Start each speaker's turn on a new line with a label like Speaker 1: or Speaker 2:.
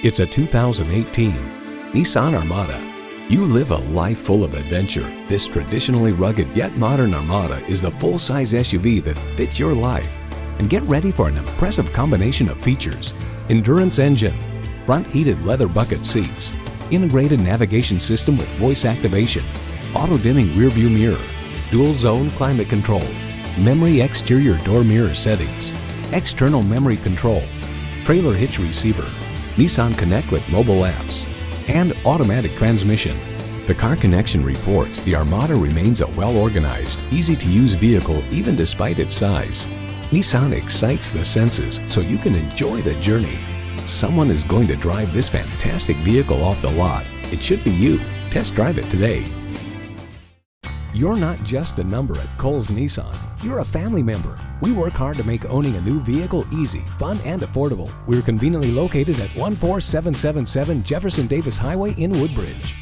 Speaker 1: It's a 2018 Nissan Armada. You live a life full of adventure. This traditionally rugged yet modern Armada is the full-size SUV that fits your life. And get ready for an impressive combination of features: endurance engine, front heated leather bucket seats, integrated navigation system with voice activation, auto-dimming rear-view mirror, dual-zone climate control, memory exterior door mirror settings, external memory control, trailer hitch receiver, Nissan Connect with mobile apps, and automatic transmission. The Car Connection reports the Armada remains a well-organized, easy-to-use vehicle even despite its size. Nissan excites the senses so you can enjoy the journey. Someone is going to drive this fantastic vehicle off the lot. It should be you. Test drive it today. You're not just a number at Cowles Nissan. You're a family member. We work hard to make owning a new vehicle easy, fun, and affordable. We're conveniently located at 14777 Jefferson Davis Highway in Woodbridge.